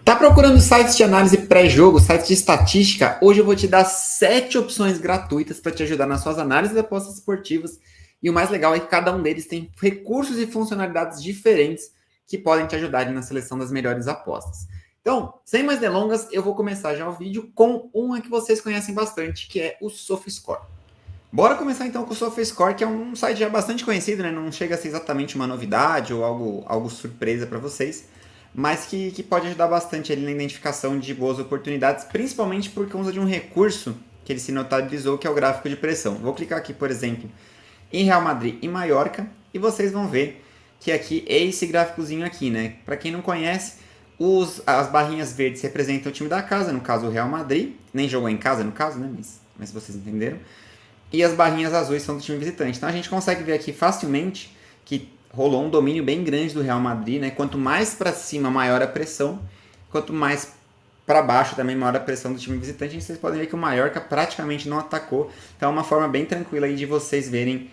Tá procurando sites de análise pré-jogo, sites de estatística? Hoje eu vou te dar 7 opções gratuitas para te ajudar nas suas análises de apostas esportivas. E o mais legal é que cada um deles tem recursos e funcionalidades diferentes que podem te ajudar na seleção das melhores apostas. Então, sem mais delongas, eu vou começar já o vídeo com uma que vocês conhecem bastante, que é o SofaScore. Bora começar então com o SofaScore, que é um site já bastante conhecido, né? Não chega a ser exatamente uma novidade ou algo surpresa para vocês, mas que pode ajudar bastante ali na identificação de boas oportunidades, principalmente por causa de um recurso que ele se notabilizou, que é o gráfico de pressão. Vou clicar aqui, por exemplo, em Real Madrid e Mallorca, e vocês vão ver que aqui é esse gráficozinho aqui, né? Para quem não conhece, as barrinhas verdes representam o time da casa, no caso o Real Madrid, nem jogou em casa no caso, né? Mas vocês entenderam. E as barrinhas azuis são do time visitante. Então a gente consegue ver aqui facilmente que rolou um domínio bem grande do Real Madrid, né? Quanto mais para cima, maior a pressão. Quanto mais para baixo, também maior a pressão do time visitante. Vocês podem ver que o Mallorca praticamente não atacou. Então é uma forma bem tranquila aí de vocês verem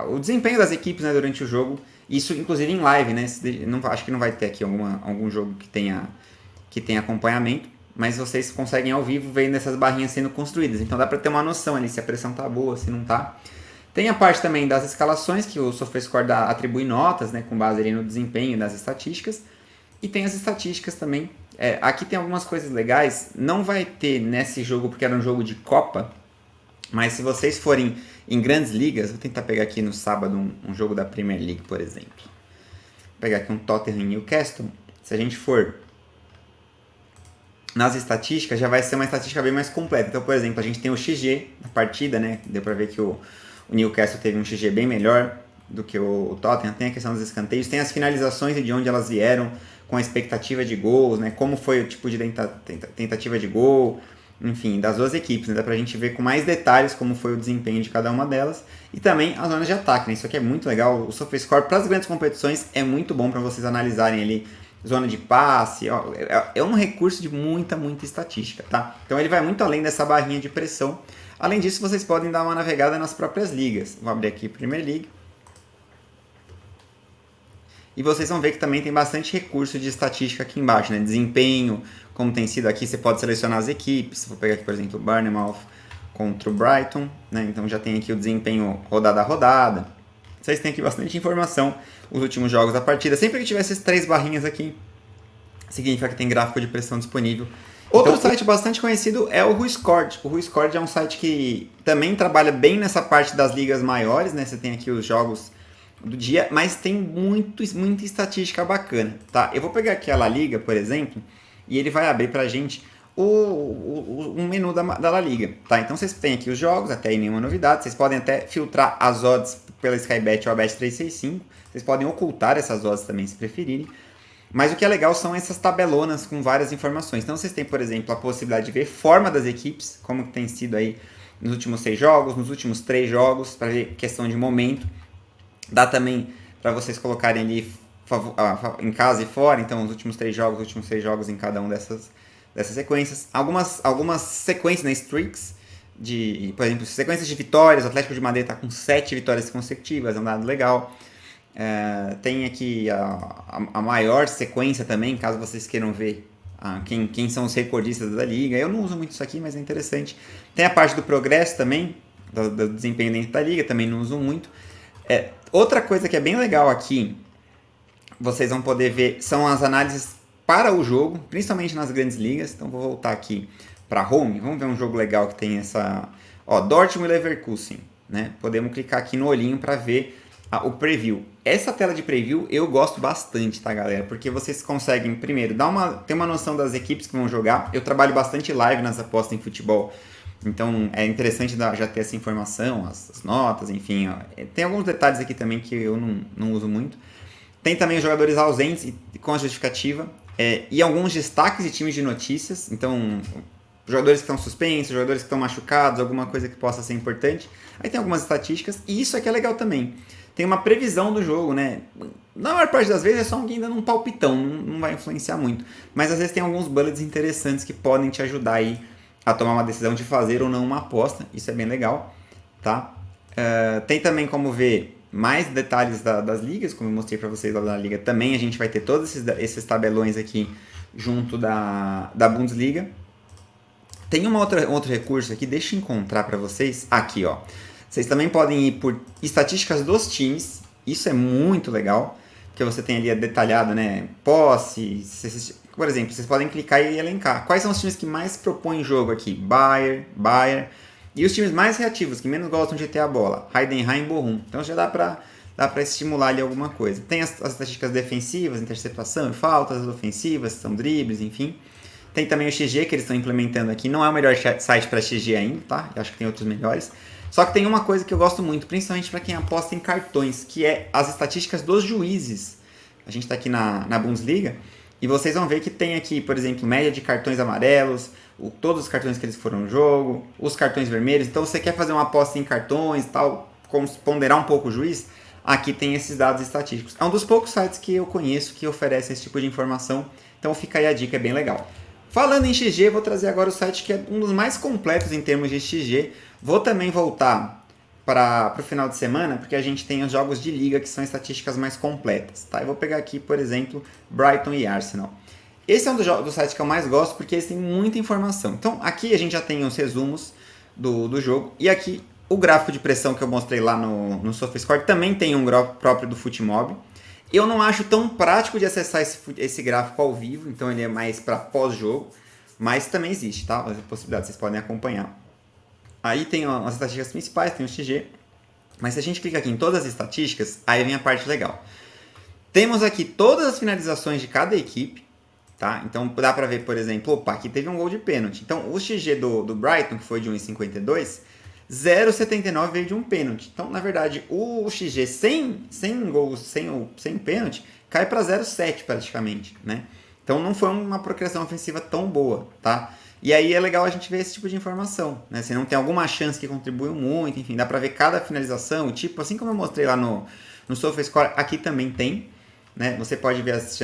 o desempenho das equipes, né, durante o jogo. Isso inclusive em live, né? Acho que não vai ter aqui algum jogo que tenha acompanhamento. Mas vocês conseguem ao vivo vendo essas barrinhas sendo construídas. Então dá para ter uma noção ali se a pressão tá boa, se não tá. Tem a parte também das escalações, que o SofaScore atribui notas, né, com base ali no desempenho das estatísticas. E tem as estatísticas também. Aqui tem algumas coisas legais. Não vai ter nesse jogo, porque era um jogo de Copa. Mas se vocês forem em grandes ligas, vou tentar pegar aqui no sábado um jogo da Premier League, por exemplo. Vou pegar aqui um Tottenham e Newcastle. Se a gente for nas estatísticas, já vai ser uma estatística bem mais completa. Então, por exemplo, a gente tem o XG da partida, né? Deu para ver que o Newcastle teve um XG bem melhor do que o Tottenham. Tem a questão dos escanteios, tem as finalizações e de onde elas vieram, com a expectativa de gols, né? Como foi o tipo de tentativa de gol, enfim, das duas equipes, né? Dá pra gente ver com mais detalhes como foi o desempenho de cada uma delas. E também as zonas de ataque, né? Isso aqui é muito legal. O SofaScore para as grandes competições é muito bom para vocês analisarem ali zona de passe, ó, é um recurso de muita estatística, tá? Então ele vai muito além dessa barrinha de pressão. Além disso, vocês podem dar uma navegada nas próprias ligas. Vou abrir aqui Premier League. E vocês vão ver que também tem bastante recurso de estatística aqui embaixo, né? Desempenho, como tem sido aqui, você pode selecionar as equipes. Vou pegar aqui, por exemplo, o Bournemouth contra o Brighton, né? Então já tem aqui o desempenho rodada a rodada. Vocês têm aqui bastante informação, os últimos jogos da partida. Sempre que tiver essas 3 barrinhas aqui, significa que tem gráfico de pressão disponível. Outro site bastante conhecido é o WhoScored. O WhoScored é um site que também trabalha bem nessa parte das ligas maiores, né? Você tem aqui os jogos do dia, mas tem muita estatística bacana, tá? Eu vou pegar aqui a La Liga, por exemplo, e ele vai abrir pra gente um menu da La Liga, tá? Então vocês têm aqui os jogos, até aí nenhuma novidade. Vocês podem até filtrar as odds pela Skybet ou a Bet365. Vocês podem ocultar essas odds também, se preferirem. Mas o que é legal são essas tabelonas com várias informações. Então vocês têm, por exemplo, a possibilidade de ver forma das equipes, como tem sido aí nos últimos 6 jogos, nos últimos 3 jogos, para ver questão de momento. Dá também para vocês colocarem ali em casa e fora, então os últimos 3 jogos em cada uma dessas sequências. Algumas sequências, né, streaks, por exemplo, sequências de vitórias. O Atlético de Madrid está com 7 vitórias consecutivas, é um dado legal. Tem aqui a maior sequência também, caso vocês queiram ver quem são os recordistas da liga. Eu não uso muito isso aqui, mas é interessante. Tem a parte do progresso também, do desempenho dentro da liga, também não uso muito. Outra coisa que é bem legal aqui, vocês vão poder ver, são as análises para o jogo, principalmente nas grandes ligas. Então vou voltar aqui para home, vamos ver um jogo legal que tem essa... Dortmund e Leverkusen, né? Podemos clicar aqui no olhinho para ver o preview. Essa tela de preview eu gosto bastante, tá, galera? Porque vocês conseguem, primeiro, ter uma noção das equipes que vão jogar. Eu trabalho bastante live nas apostas em futebol, então é interessante já ter essa informação, as notas, enfim. Tem alguns detalhes aqui também que eu não uso muito. Tem também os jogadores ausentes com a justificativa, e alguns destaques de times de notícias. Então, jogadores que estão suspensos, jogadores que estão machucados, alguma coisa que possa ser importante. Aí tem algumas estatísticas, e isso aqui é legal também. Tem uma previsão do jogo, né? Na maior parte das vezes é só alguém dando um palpitão, não vai influenciar muito. Mas às vezes tem alguns bullets interessantes que podem te ajudar aí a tomar uma decisão de fazer ou não uma aposta. Isso é bem legal, tá? Tem também como ver mais detalhes das ligas, como eu mostrei para vocês lá da liga. Também a gente vai ter todos esses tabelões aqui junto da Bundesliga. Tem outro recurso aqui, deixa eu encontrar para vocês. Aqui, ó. Vocês também podem ir por estatísticas dos times. Isso é muito legal, porque você tem ali detalhado, né? Posse. Por exemplo, vocês podem clicar e elencar. Quais são os times que mais propõem jogo aqui? Bayern. E os times mais reativos, que menos gostam de ter a bola? Heidenheim e Bochum. Então já dá para estimular ali alguma coisa. Tem as estatísticas defensivas, interceptação e faltas, as ofensivas, são dribles, enfim. Tem também o XG que eles estão implementando aqui. Não é o melhor site para XG ainda, tá? Eu acho que tem outros melhores. Só que tem uma coisa que eu gosto muito, principalmente para quem aposta em cartões, que é as estatísticas dos juízes. A gente está aqui na Bundesliga e vocês vão ver que tem aqui, por exemplo, média de cartões amarelos, todos os cartões que eles foram no jogo, os cartões vermelhos. Então, você quer fazer uma aposta em cartões e tal, ponderar um pouco o juiz, aqui tem esses dados estatísticos. É um dos poucos sites que eu conheço que oferece esse tipo de informação, então fica aí a dica, é bem legal. Falando em XG, vou trazer agora o site que é um dos mais completos em termos de XG. Vou também voltar para o final de semana, porque a gente tem os jogos de liga que são estatísticas mais completas. Tá? Eu vou pegar aqui, por exemplo, Brighton e Arsenal. Esse é um dos sites que eu mais gosto, porque eles têm muita informação. Então, aqui a gente já tem os resumos do jogo. E aqui, o gráfico de pressão que eu mostrei lá no SofaScore também tem um gráfico próprio do Futimob. Eu não acho tão prático de acessar esse gráfico ao vivo, então ele é mais para pós-jogo, mas também existe, tá? As possibilidades, vocês podem acompanhar. Aí tem as estatísticas principais, tem o XG, mas se a gente clica aqui em todas as estatísticas, aí vem a parte legal. Temos aqui todas as finalizações de cada equipe, tá? Então dá para ver, por exemplo, opa, aqui teve um gol de pênalti. Então o XG do Brighton, que foi de 1,52, 0,79 veio de um pênalti. Então, na verdade, o XG sem gols, sem pênalti, cai para 0,7 praticamente, né? Então, não foi uma procriação ofensiva tão boa, tá? E aí é legal a gente ver esse tipo de informação, né? Se não tem alguma chance que contribuiu muito, enfim, dá para ver cada finalização, tipo, assim como eu mostrei lá no SofaScore, aqui também tem, né? Você pode ver as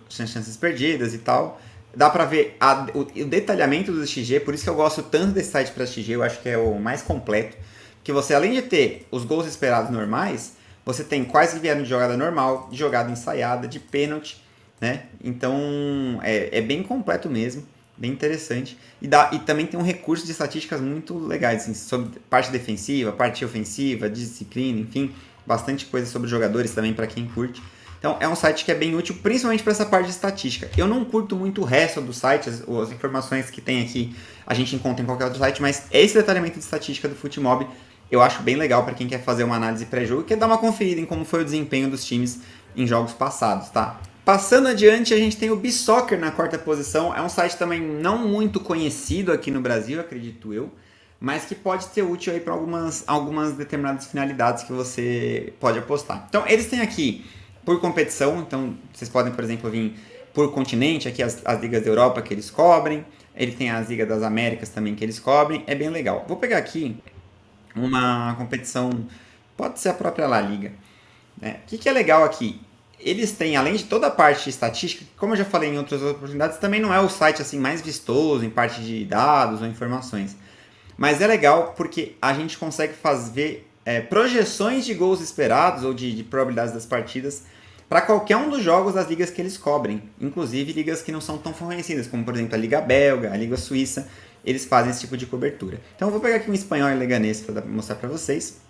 chances perdidas e tal. Dá para ver o detalhamento do XG, por isso que eu gosto tanto desse site para XG, eu acho que é o mais completo. Que você, além de ter os gols esperados normais, você tem quais que vieram de jogada normal, de jogada ensaiada, de pênalti, né? Então, é bem completo mesmo, bem interessante. E também tem um recurso de estatísticas muito legais, assim, sobre parte defensiva, parte ofensiva, disciplina, enfim, bastante coisa sobre jogadores também para quem curte. Então, é um site que é bem útil, principalmente para essa parte de estatística. Eu não curto muito o resto do site, as informações que tem aqui a gente encontra em qualquer outro site, mas esse detalhamento de estatística do Futimob eu acho bem legal para quem quer fazer uma análise pré-jogo e quer dar uma conferida em como foi o desempenho dos times em jogos passados, tá? Passando adiante, a gente tem o BeSoccer na quarta posição. É um site também não muito conhecido aqui no Brasil, acredito eu, mas que pode ser útil aí para algumas determinadas finalidades que você pode apostar. Então, eles têm aqui por competição, então vocês podem, por exemplo, vir por continente, aqui as ligas da Europa que eles cobrem, ele tem as ligas das Américas também que eles cobrem, é bem legal. Vou pegar aqui uma competição, pode ser a própria La Liga, né? O que é legal aqui? Eles têm, além de toda a parte de estatística, como eu já falei em outras oportunidades, também não é o site assim mais vistoso em parte de dados ou informações, mas é legal porque a gente consegue fazer projeções de gols esperados ou de probabilidades das partidas para qualquer um dos jogos das ligas que eles cobrem, inclusive ligas que não são tão conhecidas, como por exemplo a Liga Belga, a Liga Suíça, eles fazem esse tipo de cobertura. Então eu vou pegar aqui um espanhol e leganês para mostrar para vocês.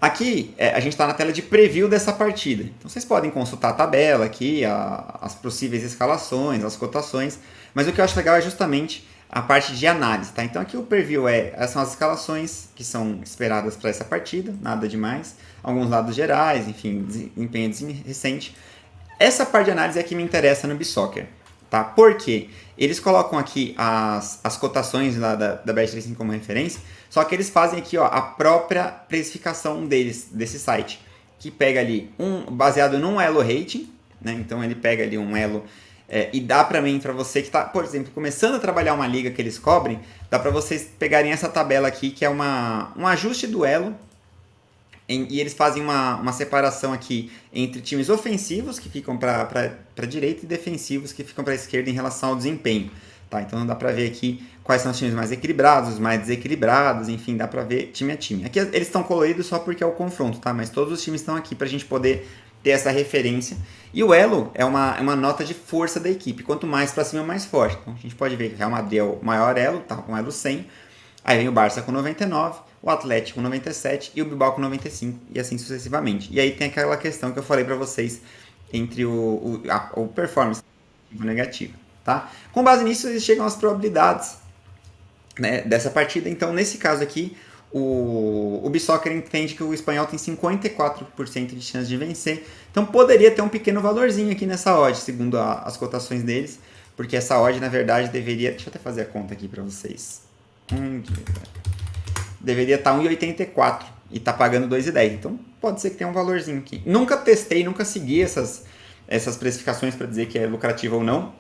Aqui a gente está na tela de preview dessa partida, então vocês podem consultar a tabela aqui, as possíveis escalações, as cotações, mas o que eu acho legal é justamente a parte de análise, tá? Então aqui o preview são as escalações que são esperadas para essa partida, nada demais, alguns dados gerais, enfim, desempenho recente. Essa parte de análise é que me interessa no BeSoccer, tá? Porque eles colocam aqui as cotações lá da Bet365 como referência, só que eles fazem aqui, ó, a própria precificação desse site, que pega ali baseado num elo rating, né? Então ele pega ali um elo e dá para você que está, por exemplo, começando a trabalhar uma liga que eles cobrem, dá para vocês pegarem essa tabela aqui, que é um ajuste do elo, e eles fazem uma separação aqui entre times ofensivos, que ficam para a direita, e defensivos, que ficam para a esquerda em relação ao desempenho. tá? Então dá para ver aqui quais são os times mais equilibrados, os mais desequilibrados, enfim, dá para ver time a time. Aqui eles estão coloridos só porque é o confronto, tá? Mas todos os times estão aqui para a gente poder ter essa referência. E o elo é uma nota de força da equipe. Quanto mais para cima, mais forte. Então a gente pode ver que o Real Madrid é o maior elo, tá com elo 100. Aí vem o Barça com 99, o Atlético com 97 e o Bilbao com 95 e assim sucessivamente. E aí tem aquela questão que eu falei para vocês entre o performance negativo, tá? Com base nisso, eles chegam às probabilidades, né, dessa partida. Então, nesse caso aqui, o Ubisoccer entende que o espanhol tem 54% de chance de vencer. Então, poderia ter um pequeno valorzinho aqui nessa odd, segundo as cotações deles, porque essa odd, na verdade, deveria... Deixa eu até fazer a conta aqui para vocês. Deveria estar 1,84 e tá pagando 2,10. Então, pode ser que tenha um valorzinho aqui. Nunca testei, nunca segui essas precificações para dizer que é lucrativo ou não,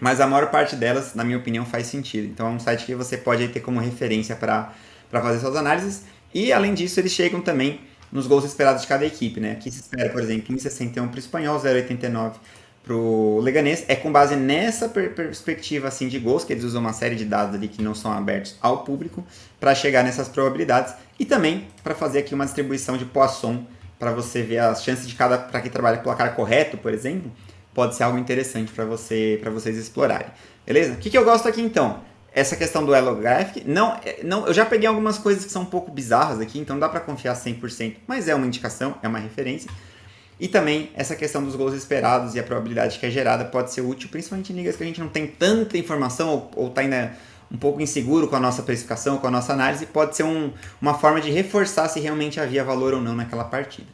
mas a maior parte delas, na minha opinião, faz sentido. Então é um site que você pode ter como referência para fazer suas análises. E além disso, eles chegam também nos gols esperados de cada equipe, né? Aqui se espera, por exemplo, 1,61 para o Espanhol, 0,89 para o Leganés. É com base nessa perspectiva assim, de gols, que eles usam uma série de dados ali que não são abertos ao público, para chegar nessas probabilidades. E também para fazer aqui uma distribuição de Poisson, para você ver as chances de cada, para quem trabalha com placar correto, por exemplo, pode ser algo interessante para vocês explorarem. Beleza? O que eu gosto aqui então? Essa questão do Elo Graphic, não, eu já peguei algumas coisas que são um pouco bizarras aqui, então não dá para confiar 100%, mas é uma indicação, é uma referência. E também essa questão dos gols esperados e a probabilidade que é gerada pode ser útil, principalmente em ligas que a gente não tem tanta informação ou está ainda um pouco inseguro com a nossa precificação, com a nossa análise, pode ser uma forma de reforçar se realmente havia valor ou não naquela partida.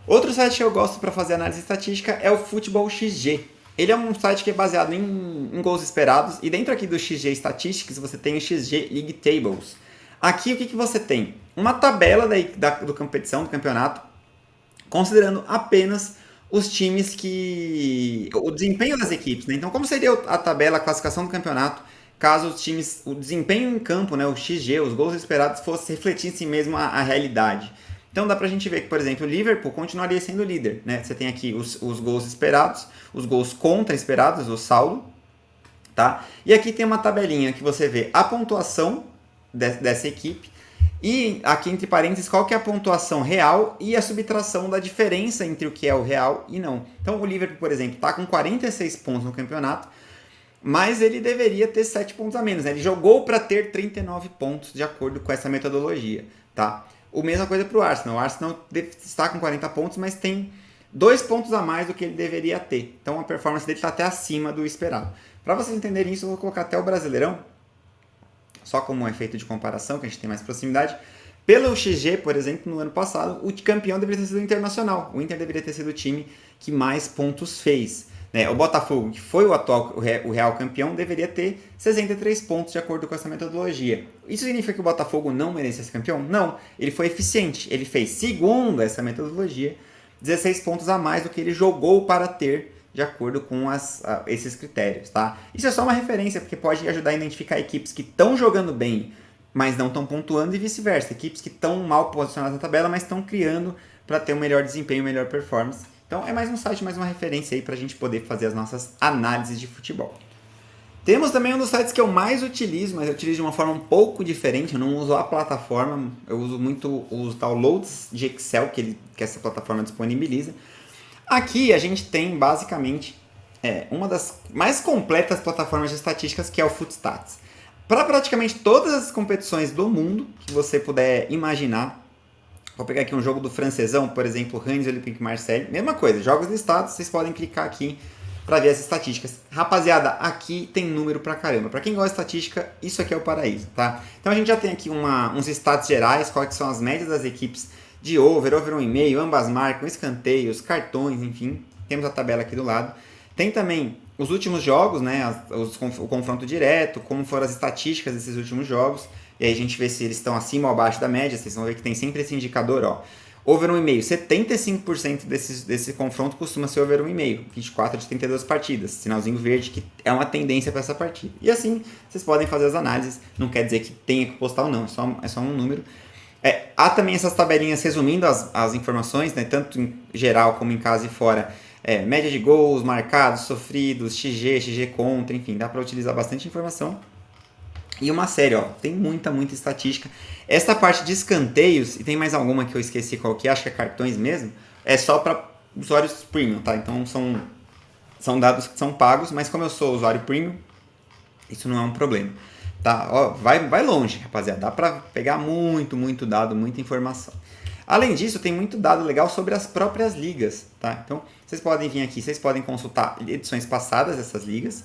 Outro site que eu gosto para fazer análise estatística é o Futebol XG. Ele é um site que é baseado em gols esperados, e dentro aqui do XG Statistics você tem o XG League Tables. Aqui o que você tem? Uma tabela do campeonato, considerando apenas os times o desempenho das equipes, né? Então como seria a tabela, a classificação do campeonato, caso os times, o desempenho em campo, né, o XG, os gols esperados, fosse refletissem mesmo a realidade. Então dá pra gente ver que, por exemplo, o Liverpool continuaria sendo líder, né? Você tem aqui os gols esperados, os gols contra esperados, o saldo, tá? E aqui tem uma tabelinha que você vê a pontuação dessa equipe e aqui entre parênteses qual que é a pontuação real e a subtração da diferença entre o que é o real e não. Então o Liverpool, por exemplo, tá com 46 pontos no campeonato, mas ele deveria ter 7 pontos a menos, né? Ele jogou para ter 39 pontos de acordo com essa metodologia, tá? A mesma coisa para o Arsenal. O Arsenal está com 40 pontos, mas tem 2 pontos a mais do que ele deveria ter. Então a performance dele está até acima do esperado. Para vocês entenderem isso, eu vou colocar até o Brasileirão, só como um efeito de comparação, que a gente tem mais proximidade. Pelo XG, por exemplo, no ano passado, o campeão deveria ter sido o Internacional. O Inter deveria ter sido o time que mais pontos fez. O Botafogo, que foi o real campeão, deveria ter 63 pontos de acordo com essa metodologia. Isso significa que o Botafogo não merecia ser campeão? Não, ele foi eficiente. Ele fez, segundo essa metodologia, 16 pontos a mais do que ele jogou para ter, de acordo com esses critérios. Tá? Isso é só uma referência, porque pode ajudar a identificar equipes que estão jogando bem, mas não estão pontuando, e vice-versa. Equipes que estão mal posicionadas na tabela, mas estão criando para ter um melhor desempenho, melhor performance. Então é mais um site, mais uma referência aí para a gente poder fazer as nossas análises de futebol. Temos também um dos sites que eu mais utilizo, mas eu utilizo de uma forma um pouco diferente. Eu não uso a plataforma, eu uso muito os downloads de Excel que essa plataforma disponibiliza. Aqui a gente tem basicamente uma das mais completas plataformas de estatísticas, que é o Footstats. Para praticamente todas as competições do mundo que você puder imaginar. Vou pegar aqui um jogo do francesão, por exemplo, Rennes Olympique Marseille. Mesma coisa, jogos listados, vocês podem clicar aqui para ver as estatísticas. Rapaziada, aqui tem número pra caramba. Para quem gosta de estatística, isso aqui é o paraíso, tá? Então a gente já tem aqui uns stats gerais, quais são as médias das equipes de over 1,5, ambas marcam, escanteios, cartões, enfim. Temos a tabela aqui do lado. Tem também os últimos jogos, né? O confronto direto, como foram as estatísticas desses últimos jogos. E aí a gente vê se eles estão acima ou abaixo da média. Vocês vão ver que tem sempre esse indicador, ó. Over 1,5. 75% desse confronto costuma ser over 1,5. 24 de 32 partidas. Sinalzinho verde, que é uma tendência para essa partida. E assim, vocês podem fazer as análises. Não quer dizer que tenha que postar ou não. É só um número. Há também essas tabelinhas resumindo as informações, né, tanto em geral como em casa e fora. média de gols, marcados, sofridos, XG contra, enfim, dá para utilizar bastante informação. E uma série, ó, tem muita estatística. Essa parte de escanteios, e tem mais alguma que eu esqueci qual que é, acho que é cartões mesmo, é só para usuários premium, tá? Então são dados que são pagos, mas como eu sou usuário premium, isso não é um problema. Tá? Ó, vai longe, rapaziada. Dá para pegar muito dado, muita informação. Além disso, tem muito dado legal sobre as próprias ligas. Tá? Então, vocês podem vir aqui, vocês podem consultar edições passadas dessas ligas.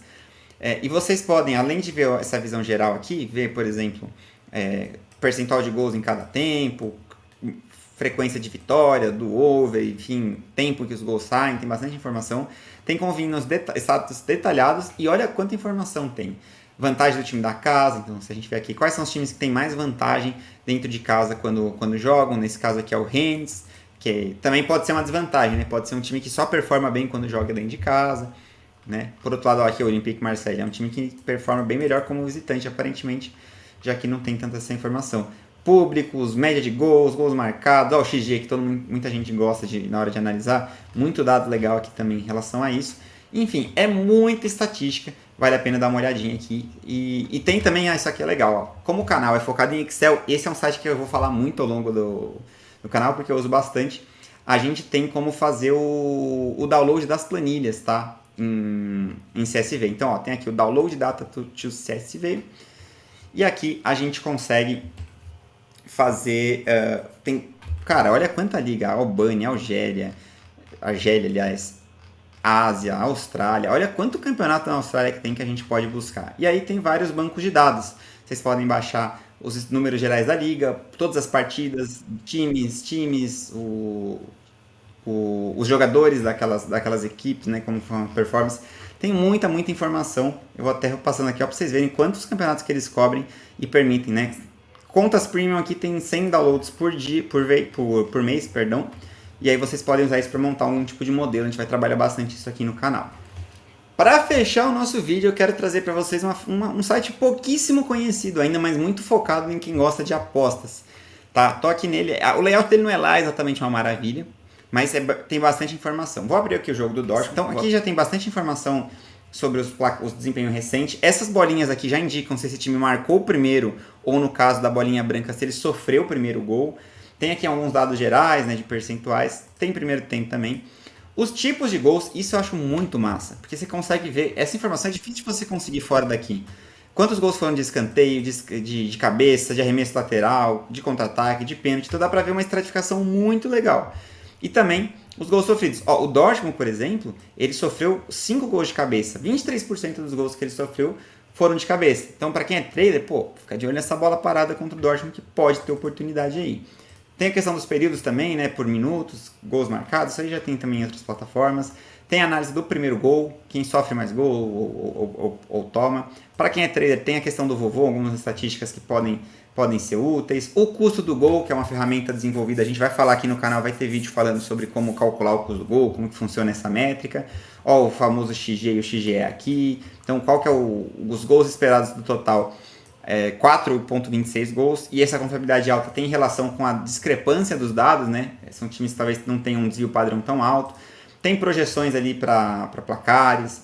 E vocês podem, além de ver essa visão geral aqui, ver, por exemplo, percentual de gols em cada tempo, frequência de vitória, do over, enfim, tempo que os gols saem, tem bastante informação. Tem como vir nos status detalhados e olha quanta informação tem. Vantagem do time da casa, então se a gente ver aqui, quais são os times que têm mais vantagem dentro de casa quando jogam, nesse caso aqui é o Rennes, que também pode ser uma desvantagem, né? Pode ser um time que só performa bem quando joga dentro de casa, né? Por outro lado, aqui o Olympique Marseille é um time que performa bem melhor como visitante, aparentemente, já que não tem tanta essa informação. Públicos, média de gols marcados, ó, o XG que muita gente gosta na hora de analisar, muito dado legal aqui também em relação a isso. Enfim, é muita estatística, vale a pena dar uma olhadinha aqui. E tem também, isso aqui é legal, ó. Como o canal é focado em Excel, esse é um site que eu vou falar muito ao longo do canal, porque eu uso bastante. A gente tem como fazer o download das planilhas, tá? Em CSV. Então, ó, tem aqui o Download Data to CSV. E aqui a gente consegue fazer... cara, olha quanta liga. Albânia, Argélia, aliás, Ásia, Austrália. Olha quanto campeonato na Austrália que tem que a gente pode buscar. E aí tem vários bancos de dados. Vocês podem baixar os números gerais da liga, todas as partidas, times, os jogadores daquelas equipes, né, como foi a performance. Tem muita informação. Eu vou até passando aqui para vocês verem quantos campeonatos que eles cobrem e permitem, né? Contas premium aqui tem 100 downloads por mês, perdão. E aí vocês podem usar isso para montar um tipo de modelo. A gente vai trabalhar bastante isso aqui no canal. Para fechar o nosso vídeo, eu quero trazer para vocês um site pouquíssimo conhecido ainda, mas muito focado em quem gosta de apostas. Tá? Tô aqui nele. O layout dele não é lá exatamente uma maravilha, mas tem bastante informação. Vou abrir aqui o jogo do Dortmund. Então aqui já tem bastante informação sobre os desempenho recente. Essas bolinhas aqui já indicam se esse time marcou o primeiro ou, no caso da bolinha branca, se ele sofreu o primeiro gol. Tem aqui alguns dados gerais, né, de percentuais. Tem primeiro tempo também. Os tipos de gols, isso eu acho muito massa, porque você consegue ver, essa informação é difícil de você conseguir fora daqui. Quantos gols foram de escanteio, de cabeça, de arremesso lateral, de contra-ataque, de pênalti, então dá pra ver uma estratificação muito legal. E também os gols sofridos. Ó, o Dortmund, por exemplo, ele sofreu 5 gols de cabeça. 23% dos gols que ele sofreu foram de cabeça. Então, para quem é trader, fica de olho nessa bola parada contra o Dortmund, que pode ter oportunidade aí. Tem a questão dos períodos também, né, por minutos, gols marcados, isso aí já tem também em outras plataformas. Tem a análise do primeiro gol, quem sofre mais gol ou toma. Para quem é trader, tem a questão do vovô, algumas estatísticas que podem ser úteis. O custo do gol, que é uma ferramenta desenvolvida, a gente vai falar aqui no canal, vai ter vídeo falando sobre como calcular o custo do gol, como que funciona essa métrica. Ó, o famoso XG e o XGE aqui. Então, qual que é os gols esperados do total? 4,26 gols, e essa confiabilidade alta tem relação com a discrepância dos dados, né? São times que talvez não tenham um desvio padrão tão alto. Tem projeções ali para placares,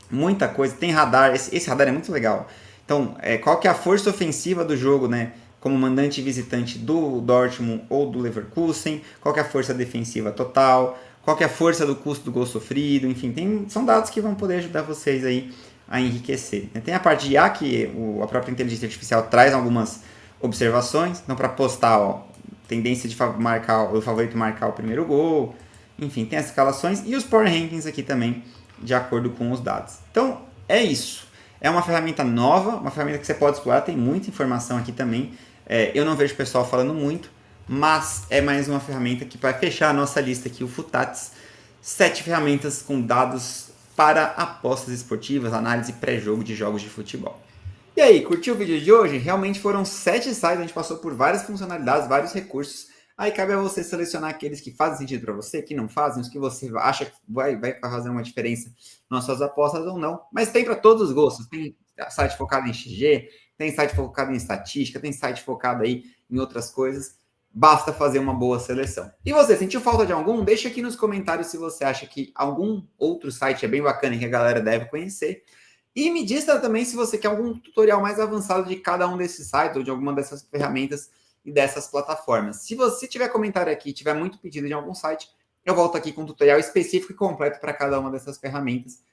muita coisa. Tem radar, esse radar é muito legal. Então, qual que é a força ofensiva do jogo, né? Como mandante e visitante do Dortmund ou do Leverkusen, qual que é a força defensiva total, qual que é a força do custo do gol sofrido, enfim, são dados que vão poder ajudar vocês aí a enriquecer. Tem a parte de IA, que a própria inteligência artificial traz algumas observações. Então, para postar, ó, tendência de o favorito marcar o primeiro gol. Enfim, tem as escalações e os Power Rankings aqui também, de acordo com os dados. Então, é isso. É uma ferramenta nova, uma ferramenta que você pode explorar. Tem muita informação aqui também. Eu não vejo o pessoal falando muito, mas é mais uma ferramenta que vai fechar a nossa lista aqui, o Futats. 7 ferramentas com dados para apostas esportivas, análise pré-jogo de jogos de futebol. E aí, curtiu o vídeo de hoje? Realmente foram 7 sites, a gente passou por várias funcionalidades, vários recursos. Aí cabe a você selecionar aqueles que fazem sentido para você, que não fazem, os que você acha que vai fazer uma diferença nas suas apostas ou não. Mas tem para todos os gostos. Tem site focado em XG, tem site focado em estatística, tem site focado aí em outras coisas. Basta fazer uma boa seleção. E você, sentiu falta de algum? Deixa aqui nos comentários se você acha que algum outro site é bem bacana e que a galera deve conhecer. E me diz também se você quer algum tutorial mais avançado de cada um desses sites ou de alguma dessas ferramentas e dessas plataformas. Se você tiver comentário aqui, tiver muito pedido de algum site, eu volto aqui com um tutorial específico e completo para cada uma dessas ferramentas.